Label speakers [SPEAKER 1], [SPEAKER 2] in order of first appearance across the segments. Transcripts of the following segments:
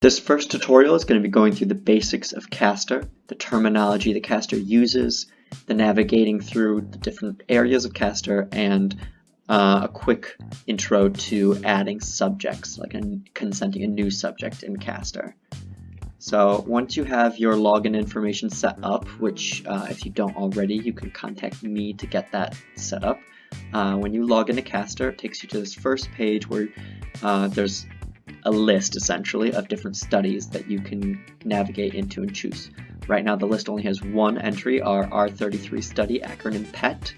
[SPEAKER 1] This first tutorial is going to be going through the basics of Castor, the terminology that Castor uses, the navigating through the different areas of Castor, and a quick intro to adding subjects, like consenting a new subject in Castor. So once you have your login information set up, which if you don't already, you can contact me to get that set up. When you log into Castor, it takes you to this first page where there's a list essentially of different studies that you can navigate into and choose. Right now the list only has one entry, our R33 study, acronym PET.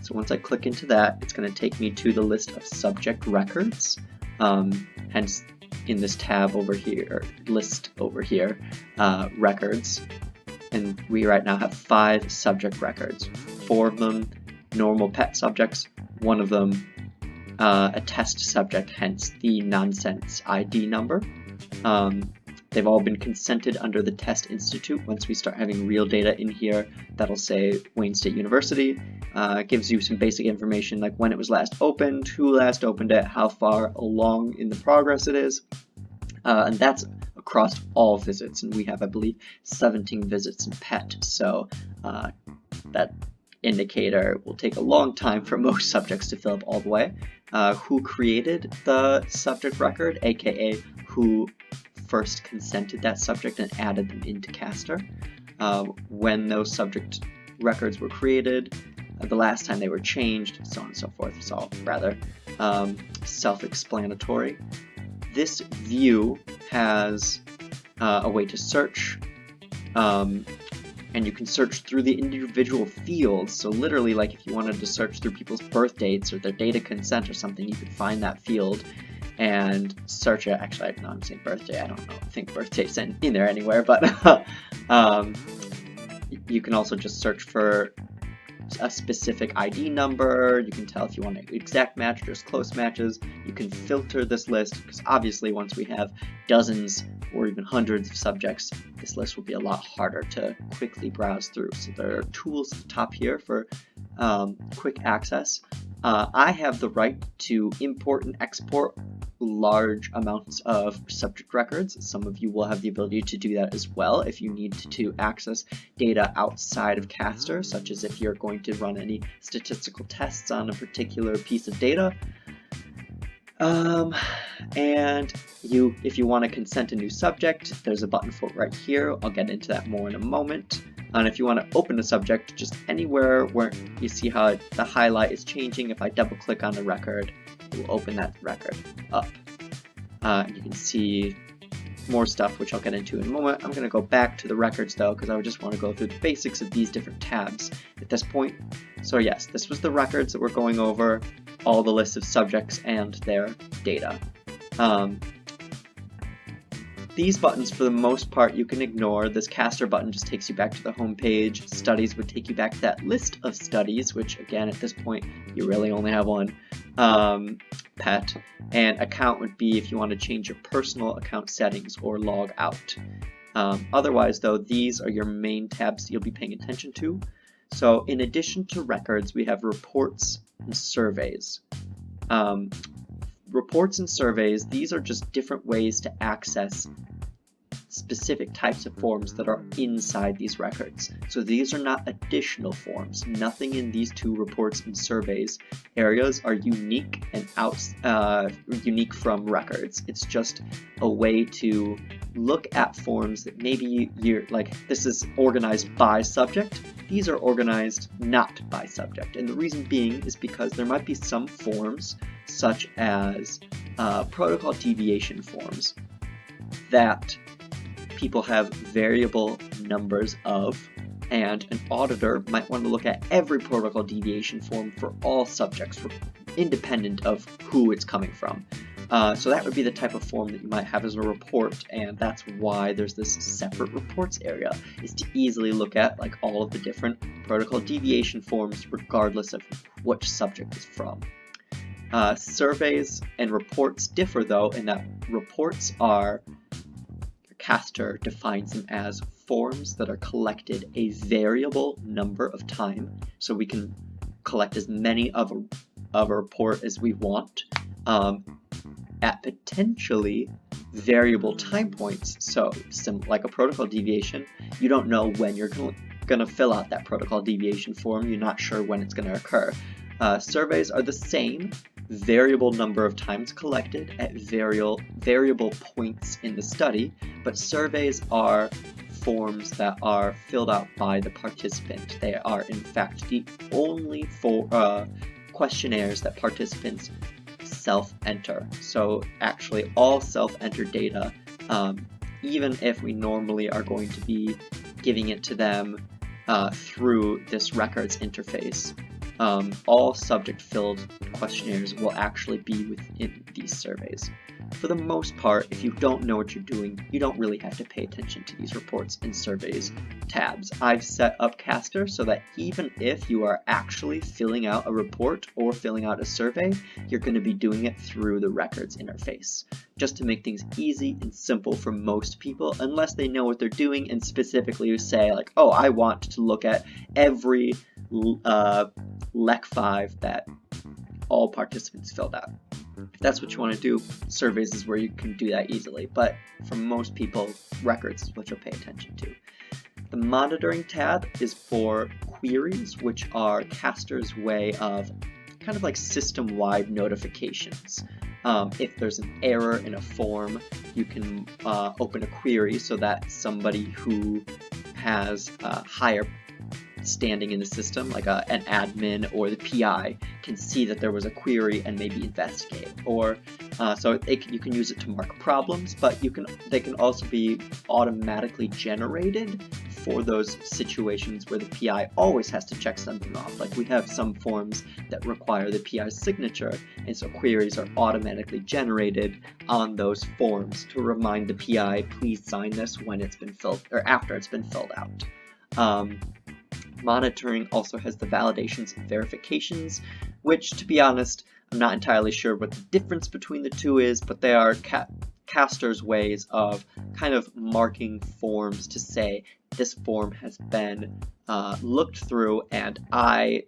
[SPEAKER 1] So once I click into that, it's going to take me to the list of subject records. Hence in this tab over here, list over here, records. And we right now have 5 subject records. 4 of them normal PET subjects, 1 of them a test subject, hence the nonsense ID number. They've all been consented under the Test Institute. Once we start having real data in here, that'll say Wayne State University. It gives you some basic information like when it was last opened, who last opened it, how far along in the progress it is. And that's across all visits, and we have, I believe, 17 visits in PET, so that indicator will take a long time for most subjects to fill up all the way. Who created the subject record, aka who first consented that subject and added them into Castor, when those subject records were created, the last time they were changed, so on and so forth. It's all rather self-explanatory. This view has a way to search, and you can search through the individual fields. So literally, like if you wanted to search through people's birth dates or their data consent or something, you could find that field and search it. Actually, no, I'm saying birthday. I don't know. I think birthday's in there anywhere, but you can also just search for a specific ID number. You can tell if you want an exact match or just close matches. You can filter this list, because obviously once we have dozens or even hundreds of subjects, this list will be a lot harder to quickly browse through. So there are tools at the top here for quick access. I have the right to import and export large amounts of subject records. Some of you will have the ability to do that as well if you need to access data outside of Castor, such as if you're going to run any statistical tests on a particular piece of data. And if you want to consent a new subject, there's a button for it right here. I'll get into that more in a moment. And if you want to open a subject, just anywhere where you see how the highlight is changing, if I double click on the record, it will open that record up. You can see more stuff, which I'll get into in a moment. I'm going to go back to the records though, because I just want to go through the basics of these different tabs at this point. So yes, this was the records that we're going over, all the lists of subjects and their data. These buttons, for the most part, you can ignore. This Castor button just takes you back to the home page. Studies would take you back to that list of studies, which again, at this point, you really only have one. PET. And account would be if you want to change your personal account settings or log out. Otherwise, though, these are your main tabs you'll be paying attention to. So in addition to records, we have reports and surveys. Reports and surveys, these are just different ways to access specific types of forms that are inside these records. So these are not additional forms. Nothing in these two reports and surveys areas are unique and unique from records. It's just a way to look at forms that maybe you're like, this is organized by subject. These are organized not by subject. And the reason being is because there might be some forms, such as protocol deviation forms, that people have variable numbers of, and an auditor might want to look at every protocol deviation form for all subjects, independent of who it's coming from. So that would be the type of form that you might have as a report, and that's why there's this separate reports area, is to easily look at like all of the different protocol deviation forms regardless of which subject is from. Surveys and reports differ though, in that reports are, Castor defines them as forms that are collected a variable number of time, so we can collect as many of a report as we want, at potentially variable time points. So like a protocol deviation, you don't know when you're going to fill out that protocol deviation form. You're not sure when it's going to occur. Surveys are the same, variable number of times collected at variable points in the study, but surveys are forms that are filled out by the participant. They are in fact the only questionnaires that participants self-enter. So actually all self-enter data, even if we normally are going to be giving it to them through this records interface, all subject-filled questionnaires will actually be within these surveys. For the most part, if you don't know what you're doing, you don't really have to pay attention to these reports and surveys tabs. I've set up Castor so that even if you are actually filling out a report or filling out a survey, you're going to be doing it through the records interface, just to make things easy and simple for most people, unless they know what they're doing and specifically say like, oh, I want to look at every LEC 5 that all participants filled out. If that's what you want to do, surveys is where you can do that easily, but for most people, records is what you'll pay attention to. The monitoring tab is for queries, which are Castor's way of kind of like system-wide notifications. If there's an error in a form, you can open a query so that somebody who has higher standing in the system, like an admin or the PI, can see that there was a query and maybe investigate. Or so you can use it to mark problems, but they can also be automatically generated for those situations where the PI always has to check something off. Like we have some forms that require the PI's signature, and so queries are automatically generated on those forms to remind the PI, please sign this when it's been filled or after it's been filled out. Monitoring also has the validations and verifications, which, to be honest, I'm not entirely sure what the difference between the two is, but they are Castor's ways of kind of marking forms to say this form has been looked through and I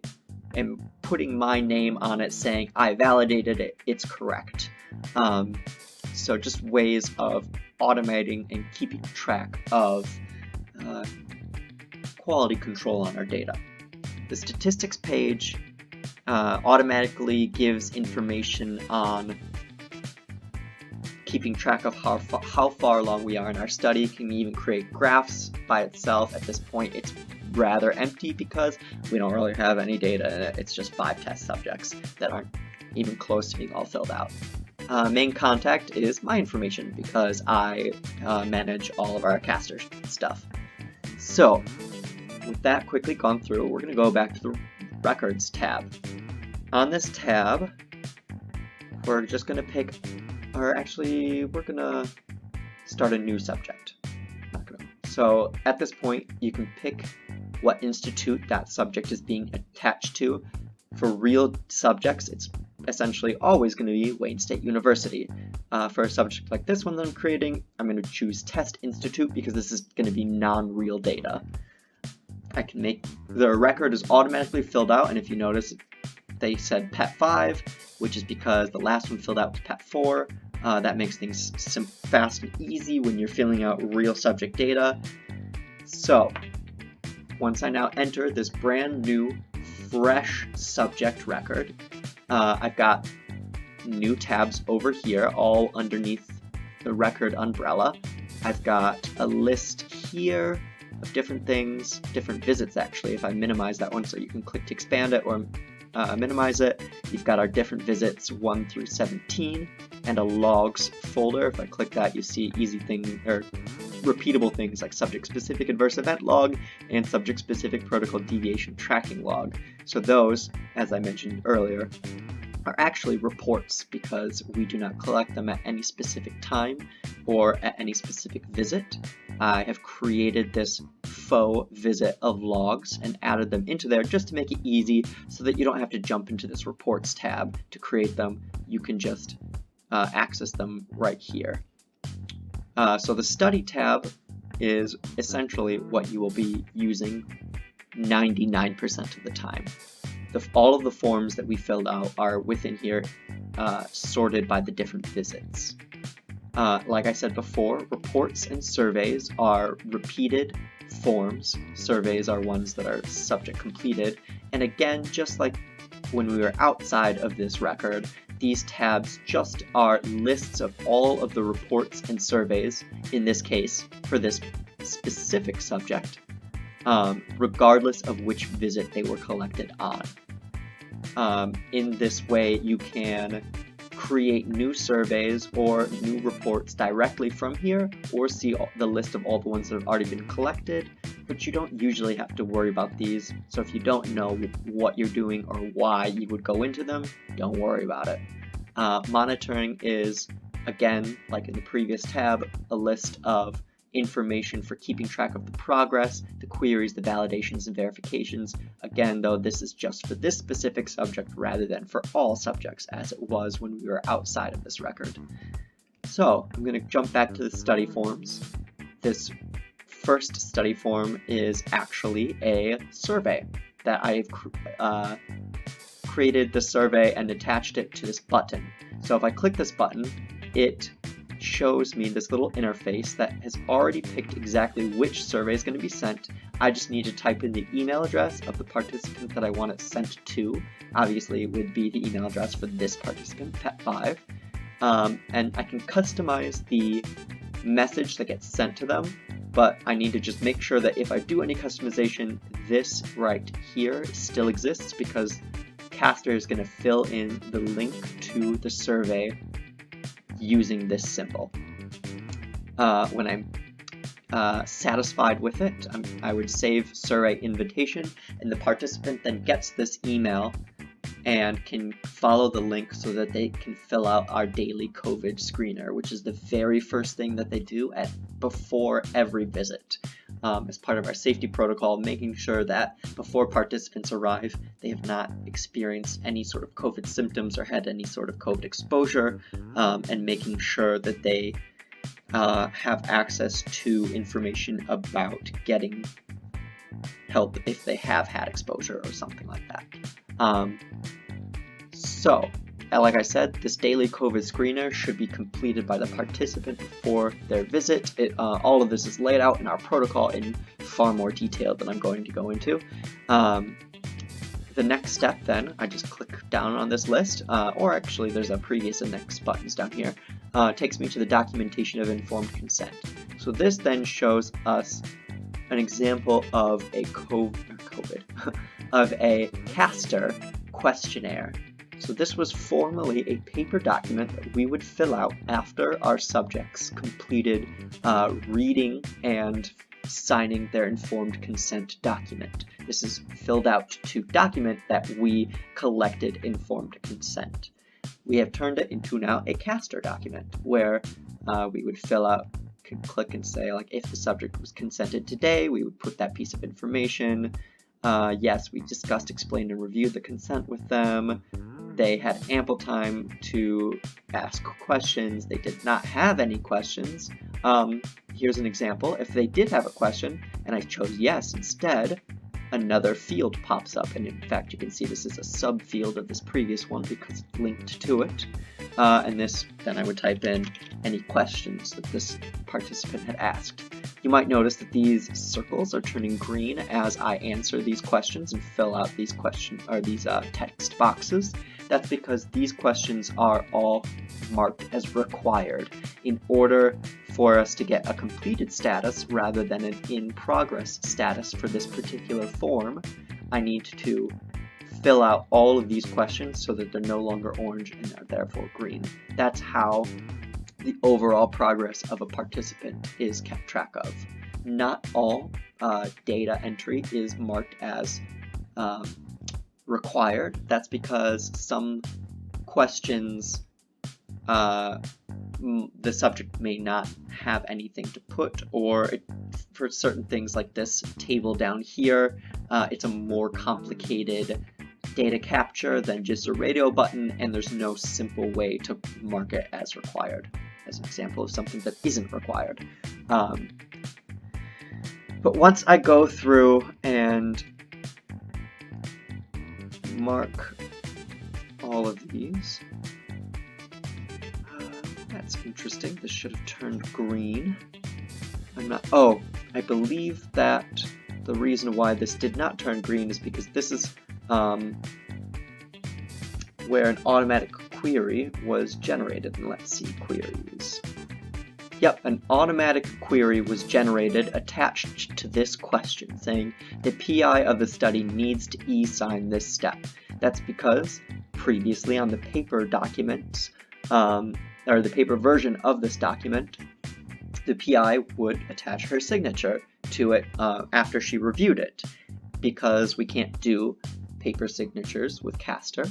[SPEAKER 1] am putting my name on it saying I validated it, it's correct. So just ways of automating and keeping track of quality control on our data. The statistics page automatically gives information on keeping track of how far along we are in our study. It can even create graphs by itself. At this point, it's rather empty because we don't really have any data in it. It's just 5 test subjects that aren't even close to being all filled out. Main contact is my information because I manage all of our Castor stuff. So, with that quickly gone through, we're going to go back to the Records tab. On this tab, we're just going to pick, or actually, we're going to start a new subject. So, at this point, you can pick what institute that subject is being attached to. For real subjects, it's essentially always going to be Wayne State University. For a subject like this one that I'm creating, I'm going to choose Test Institute because this is going to be non-real data. I can make the record is automatically filled out, and if you notice, they said PET 5, which is because the last one filled out was PET 4. That makes things fast and easy when you're filling out real subject data. So, once I now enter this brand new, fresh subject record, I've got new tabs over here, all underneath the record umbrella. I've got a list here of different things, different visits actually, if I minimize that one, so you can click to expand it or minimize it. You've got our different visits 1 through 17 and a logs folder. If I click that, you see easy thing or repeatable things like subject-specific adverse event log and subject-specific protocol deviation tracking log. So those, as I mentioned earlier, are actually reports because we do not collect them at any specific time or at any specific visit. I have created this faux visit of logs and added them into there just to make it easy so that you don't have to jump into this reports tab to create them. You can just access them right here. So the study tab is essentially what you will be using 99% of the time. All of the forms that we filled out are within here, sorted by the different visits. Like I said before, reports and surveys are repeated forms. Surveys are ones that are subject completed. And again, just like when we were outside of this record, these tabs just are lists of all of the reports and surveys, in this case, for this specific subject, regardless of which visit they were collected on. In this way, you can create new surveys or new reports directly from here, or see the list of all the ones that have already been collected, but you don't usually have to worry about these. So if you don't know what you're doing or why you would go into them, don't worry about it. Monitoring is, again, like in the previous tab, a list of information for keeping track of the progress, the queries, the validations, and verifications. Again, though, this is just for this specific subject rather than for all subjects, as it was when we were outside of this record. So I'm going to jump back to the study forms. This first study form is actually a survey that I've created the survey and attached it to this button. So if I click this button, it shows me this little interface that has already picked exactly which survey is going to be sent. I just need to type in the email address of the participant that I want it sent to. Obviously, it would be the email address for this participant, Pet5. And I can customize the message that gets sent to them, but I need to just make sure that if I do any customization, this right here still exists, because Castor is going to fill in the link to the survey using this symbol. When I'm satisfied with it, I would save survey invitation, and the participant then gets this email and can follow the link so that they can fill out our daily COVID screener, which is the very first thing that they do before every visit. As part of our safety protocol, making sure that before participants arrive, they have not experienced any sort of COVID symptoms or had any sort of COVID exposure, and making sure that they have access to information about getting help if they have had exposure or something like that. So, like I said, this daily COVID screener should be completed by the participant before their visit. All of this is laid out in our protocol in far more detail than I'm going to go into. The next step then, I just click down on this list, or actually there's a previous and next buttons down here, takes me to the documentation of informed consent. So this then shows us an example of a of a Castor questionnaire. So this was formerly a paper document that we would fill out after our subjects completed reading and signing their informed consent document. This is filled out to document that we collected informed consent. We have turned it into now a Castor document where we would fill out, could click and say, like, if the subject was consented today, we would put that piece of information. Yes, we discussed, explained, and reviewed the consent with them. They had ample time to ask questions. They did not have any questions. Here's an example. If they did have a question and I chose yes instead, another field pops up. And in fact, you can see this is a subfield of this previous one because it's linked to it. And this, then I would type in any questions that this participant had asked. You might notice that these circles are turning green as I answer these questions and fill out these text boxes. That's because these questions are all marked as required. In order for us to get a completed status rather than an in-progress status for this particular form, I need to fill out all of these questions so that they're no longer orange and are therefore green. That's how the overall progress of a participant is kept track of. Not all data entry is marked as required. That's because some questions the subject may not have anything to put, or for certain things like this table down here, it's a more complicated data capture than just a radio button, and there's no simple way to mark it as required, as an example of something that isn't required. But once I go through and mark all of these, That's interesting. This should have turned green. Oh, I believe that the reason why this did not turn green is because this is where an automatic query was generated. And let's see, queries. Yep, an automatic query was generated attached to this question saying the PI of the study needs to e-sign this step. That's because previously on the paper documents, or the paper version of this document, the PI would attach her signature to it after she reviewed it. Because we can't do paper signatures with Castor,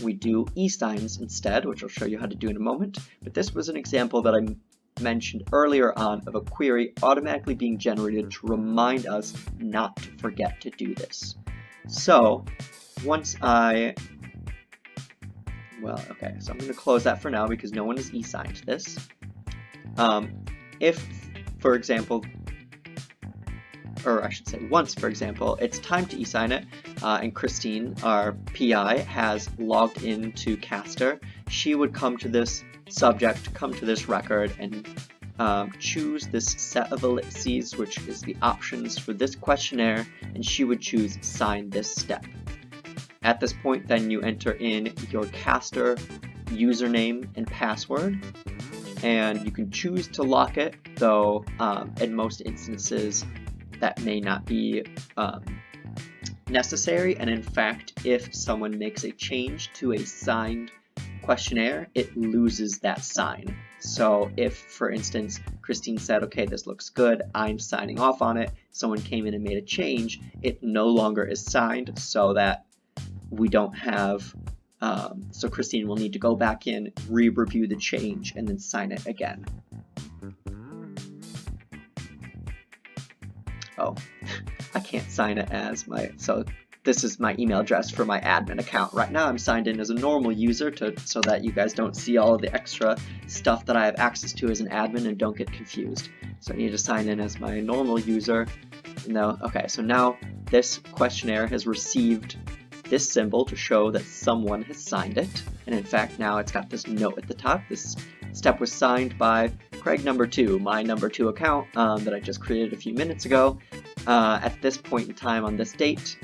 [SPEAKER 1] we do e-signs instead, which I'll show you how to do in a moment. But this was an example that I mentioned earlier on of a query automatically being generated to remind us not to forget to do this. So once okay, so I'm going to close that for now because no one has e-signed this. If, for example, or I should say once, for example, it's time to e-sign it, and Christine, our PI, has logged into Castor, she would come to this subject, come to this record, and choose this set of ellipses, which is the options for this questionnaire, and she would choose sign this step. At this point, then you enter in your Castor username and password, and you can choose to lock it, though in most instances that may not be necessary, and in fact, if someone makes a change to a signed questionnaire, it loses that sign. So if, for instance, Christine said, okay, this looks good, I'm signing off on it, someone came in and made a change, it no longer is signed, so that we don't have, so Christine will need to go back in, re-review the change, and then sign it again. Oh, I can't sign it as so this is my email address for my admin account. Right now I'm signed in as a normal user so that you guys don't see all of the extra stuff that I have access to as an admin and don't get confused. So I need to sign in as my normal user. No, okay, so now this questionnaire has received this symbol to show that someone has signed it. And in fact, now it's got this note at the top. This step was signed by Craig number 2, my number 2 account that I just created a few minutes ago at this point in time on this date.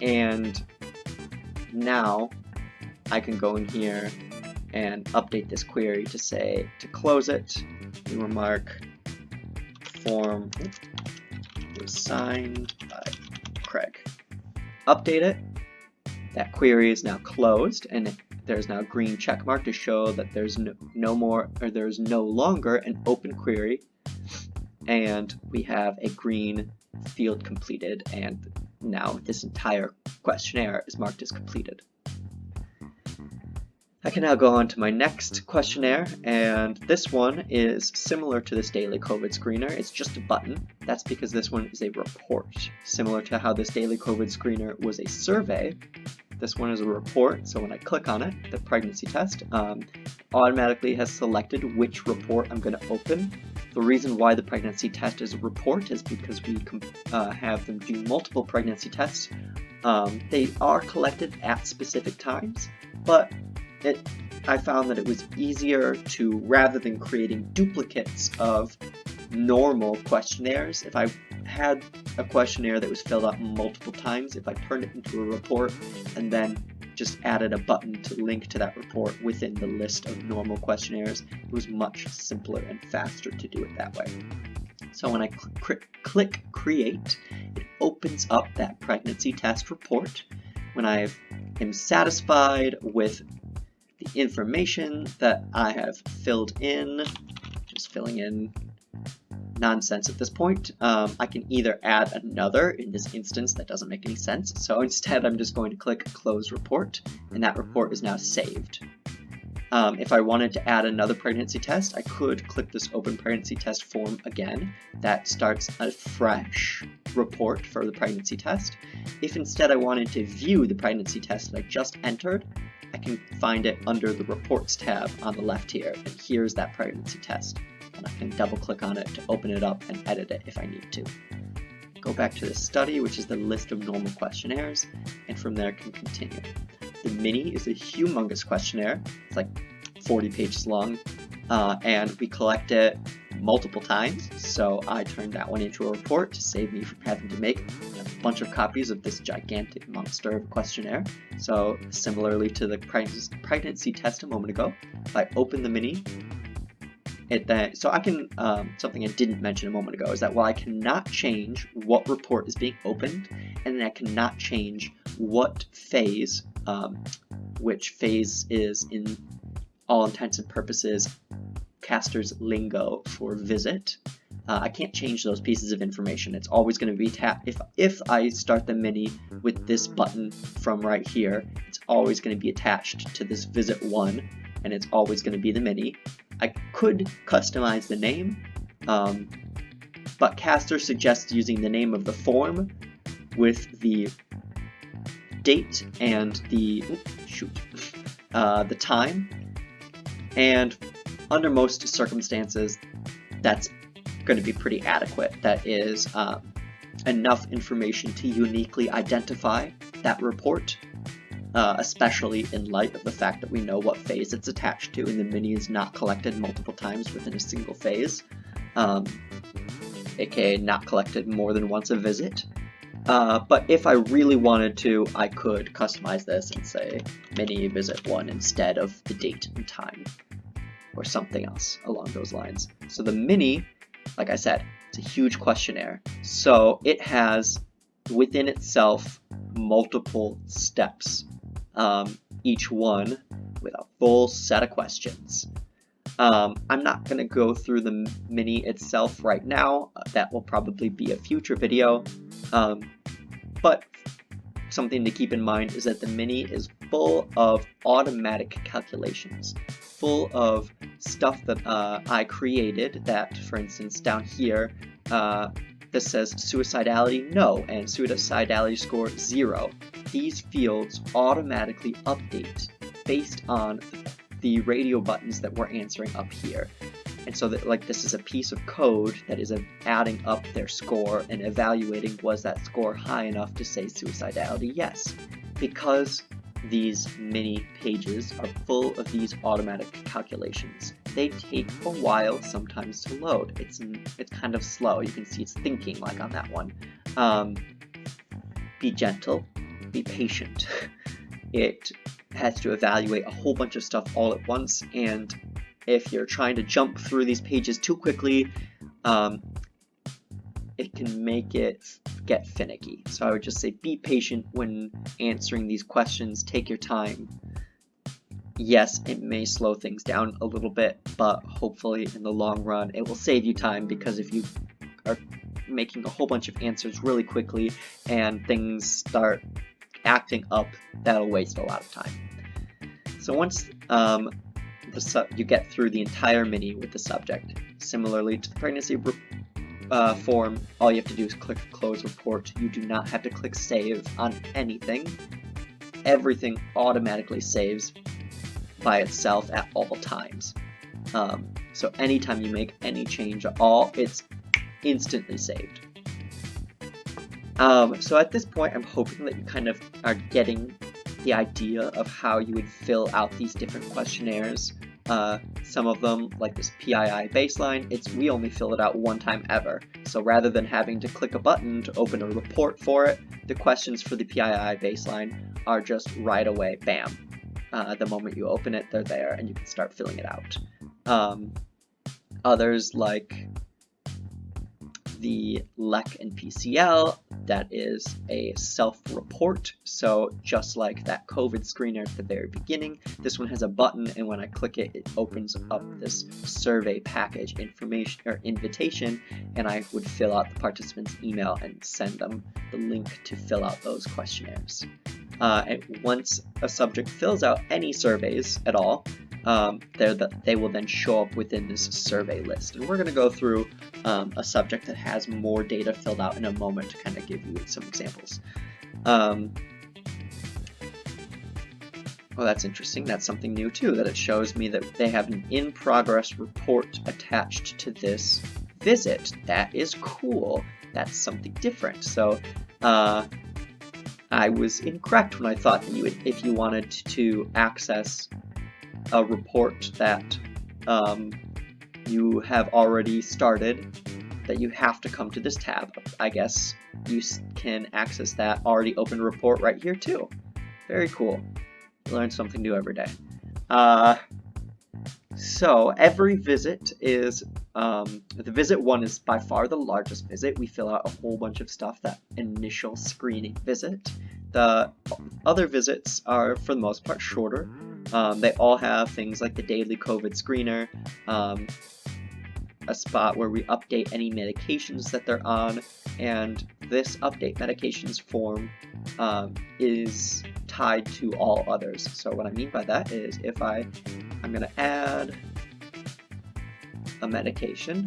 [SPEAKER 1] And now I can go in here and update this query to say, to close it, we remark form was signed by Craig. Update it. That query is now closed, and there's now a green check mark to show that there's there's no longer an open query, and we have a green field completed, and now this entire questionnaire is marked as completed. I can now go on to my next questionnaire, and this one is similar to this daily COVID screener. It's just a button. That's because this one is a report. Similar to how this daily COVID screener was a survey, this one is a report. So when I click on it, the pregnancy test automatically has selected which report I'm going to open. The reason why the pregnancy test is a report is because we have them do multiple pregnancy tests. They are collected at specific times, but I found that it was easier to, rather than creating duplicates of normal questionnaires, if I had a questionnaire that was filled out multiple times, if I turned it into a report and then just added a button to link to that report within the list of normal questionnaires, it was much simpler and faster to do it that way. So when I click create, it opens up that pregnancy test report. When I am satisfied with the information that I have filled in, just filling in nonsense at this point, I can either add another. In this instance, that doesn't make any sense, so instead I'm just going to click close report, and that report is now saved. If I wanted to add another pregnancy test, I could click this open pregnancy test form again. That starts a fresh report for the pregnancy test. If instead I wanted to view the pregnancy test that I just entered, I can find it under the reports tab on the left here, and here's that pregnancy test. And I can double click on it to open it up and edit it if I need to. Go back to the study, which is the list of normal questionnaires, and from there can continue. The mini is a humongous questionnaire. It's like 40 pages long. and we collect it multiple times, so I turned that one into a report to save me from having to make a bunch of copies of this gigantic monster of a questionnaire. So similarly to the pregnancy test a moment ago, if I open the mini, so I can, something I didn't mention a moment ago is that while I cannot change what report is being opened, and then I cannot change what phase, which phase is in all intents and purposes Castor's lingo for visit, I can't change those pieces of information. It's always going to be if I start the mini with this button from right here, it's always going to be attached to this visit 1, and it's always going to be the mini. I could customize the name, but Castor suggests using the name of the form with the date and the time, and under most circumstances that's going to be pretty adequate. That is enough information to uniquely identify that report, especially in light of the fact that we know what phase it's attached to, and the mini is not collected multiple times within a single phase, aka not collected more than once a visit. But if I really wanted to, I could customize this and say mini visit 1 instead of the date and time, or something else along those lines. So the mini, like I said, it's a huge questionnaire. So it has within itself multiple steps, each one with a full set of questions. I'm not going to go through the mini itself right now. That will probably be a future video. But something to keep in mind is that the mini is full of automatic calculations, full of stuff that I created. That, for instance, down here, this says suicidality no and suicidality score 0. These fields automatically update based on the radio buttons that we're answering up here. And so that, like, this is a piece of code that is adding up their score and evaluating, was that score high enough to say suicidality yes. Because these mini pages are full of these automatic calculations, they take a while sometimes to load. It's kind of slow. You can see it's thinking, like on that one. Be gentle, be patient. It has to evaluate a whole bunch of stuff all at once, and if you're trying to jump through these pages too quickly, it can make it get finicky. So I would just say be patient when answering these questions. Take your time. Yes, it may slow things down a little bit, but hopefully in the long run it will save you time, because if you are making a whole bunch of answers really quickly and things start acting up, that'll waste a lot of time. So once you get through the entire mini with the subject, similarly to the pregnancy form, all you have to do is click close report. You do not have to click save on anything. Everything automatically saves by itself at all times. So anytime you make any change at all, it's instantly saved. So at this point, I'm hoping that you kind of are getting the idea of how you would fill out these different questionnaires. Some of them, like this PII baseline, we only fill it out one time ever. So rather than having to click a button to open a report for it, the questions for the PII baseline are just right away, bam. The moment you open it, they're there, and you can start filling it out. Others, like the LEC and PCL, that is a self-report. So just like that COVID screener at the very beginning, this one has a button, and when I click it, it opens up this survey package information or invitation, and I would fill out the participant's email and send them the link to fill out those questionnaires. And once a subject fills out any surveys at all, they will then show up within this survey list. And we're going to go through a subject that has more data filled out in a moment to kind of give you some examples. Well, that's interesting. That's something new too, that it shows me that they have an in-progress report attached to this visit. That is cool. That's something different. So I was incorrect when I thought that if you wanted to access a report that you have already started, that you have to come to this tab. I guess you can access that already open report right here too. Very cool. Learn something new every day. So every visit is, the visit 1 is by far the largest visit. We fill out a whole bunch of stuff, that initial screening visit. The other visits are, for the most part, shorter. They all have things like the daily COVID screener, a spot where we update any medications that they're on, and this update medications form is tied to all others. So what I mean by that is if I'm going to add a medication,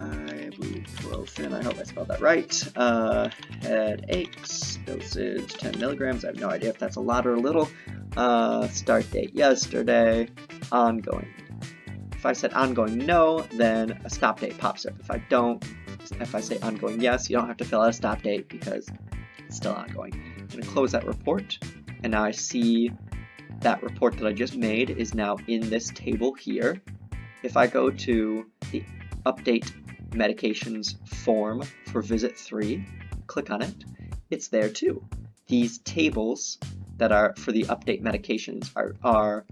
[SPEAKER 1] ibuprofen, I hope I spelled that right, headaches, dosage 10 milligrams, I have no idea if that's a lot or a little, start date yesterday, ongoing. If I said ongoing no, then a stop date pops up. If I say ongoing yes, you don't have to fill out a stop date because it's still ongoing. I'm going to close that report, and now I see that report that I just made is now in this table here. If I go to the update medications form for visit 3, click on it, it's there too. These tables that are for the update medications are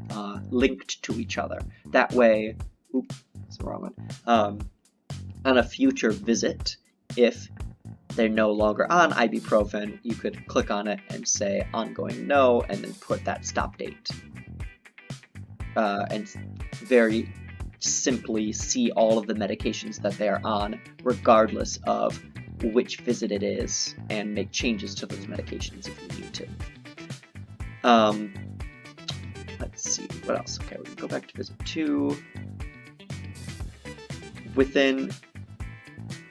[SPEAKER 1] linked to each other. That way, oops, that's the wrong one. On a future visit, if they're no longer on ibuprofen, you could click on it and say ongoing no, and then put that stop date. And very simply see all of the medications that they are on, regardless of which visit it is, and make changes to those medications if you need to. Let's see, what else? Okay, we can go back to visit 2. Within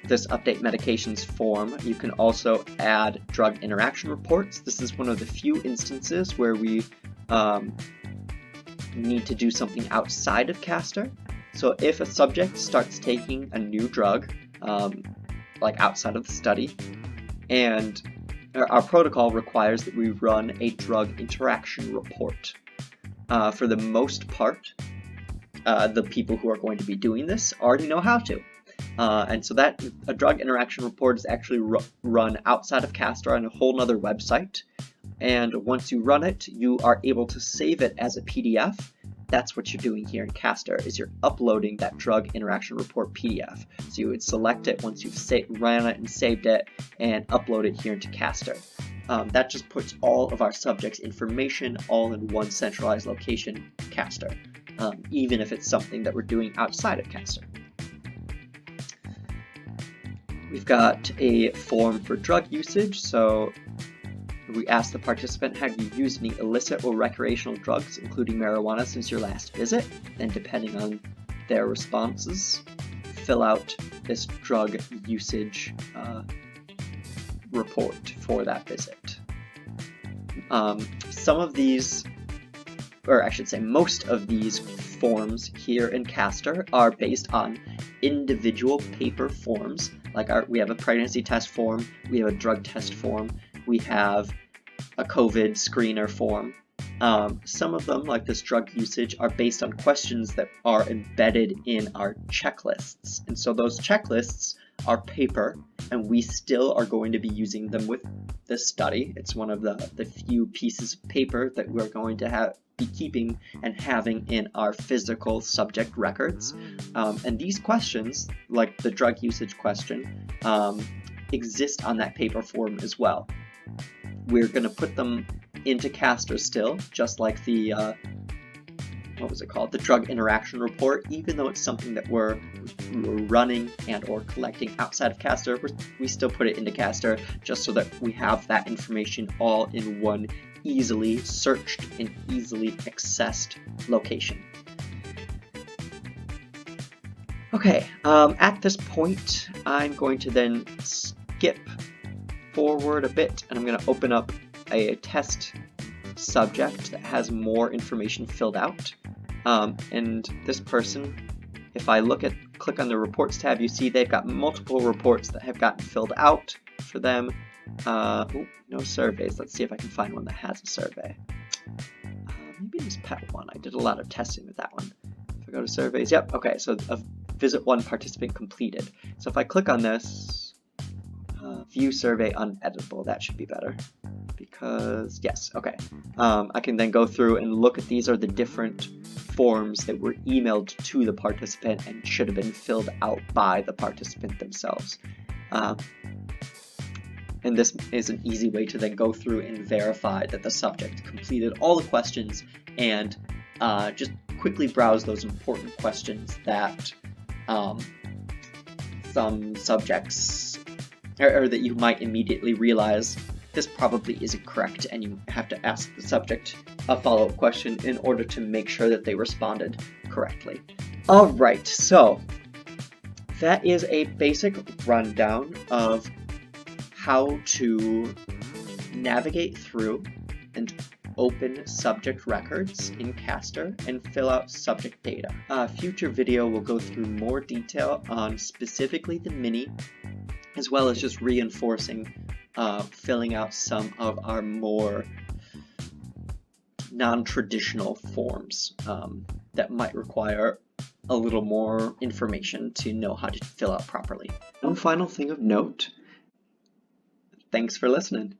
[SPEAKER 1] this update medications form, you can also add drug interaction reports. This is one of the few instances where we need to do something outside of Castor. So if a subject starts taking a new drug, like outside of the study, and our protocol requires that we run a drug interaction report. For the most part, the people who are going to be doing this already know how to. And so that a drug interaction report is actually run outside of Castor on a whole nother website. And once you run it, you are able to save it as a PDF. That's what you're doing here in Castor, is you're uploading that drug interaction report PDF. So you would select it once you've ran it and saved it, and upload it here into Castor. That just puts all of our subjects' information all in one centralized location, Castor, even if it's something that we're doing outside of Castor. We've got a form for drug usage, so we ask the participant, have you used any illicit or recreational drugs, including marijuana, since your last visit? And depending on their responses, fill out this drug usage report for that visit. Some of these, or I should say most of these forms here in Castor are based on individual paper forms. Like we have a pregnancy test form, we have a drug test form, we have a COVID screener form. Some of them, like this drug usage, are based on questions that are embedded in our checklists. And so those checklists are paper, and we still are going to be using them with this study. It's one of the few pieces of paper that we're going to be keeping and having in our physical subject records. And these questions, like the drug usage question, exist on that paper form as well. We're going to put them into Castor still, just like the, what was it called? The drug interaction report. Even though it's something that we're running and or collecting outside of Castor, we still put it into Castor just so that we have that information all in one easily searched and easily accessed location. Okay, at this point, I'm going to then skip forward a bit, and I'm going to open up a test subject that has more information filled out. And this person, if I click on the reports tab, you see they've got multiple reports that have gotten filled out for them. No surveys. Let's see if I can find one that has a survey. maybe it was Pet 1. I did a lot of testing with that one. If I go to surveys, yep, okay, so a visit 1 participant completed. So if I click on this, view survey uneditable, that should be better. Because, yes, okay. I can then go through and look at these are the different forms that were emailed to the participant and should have been filled out by the participant themselves. And this is an easy way to then go through and verify that the subject completed all the questions and just quickly browse those important questions that some subjects, or that you might immediately realize this probably isn't correct, and you have to ask the subject a follow-up question in order to make sure that they responded correctly. Alright, so that is a basic rundown of how to navigate through and open subject records in Castor and fill out subject data. A future video will go through more detail on specifically the mini, as well as just reinforcing filling out some of our more non-traditional forms that might require a little more information to know how to fill out properly. One final thing of note, thanks for listening.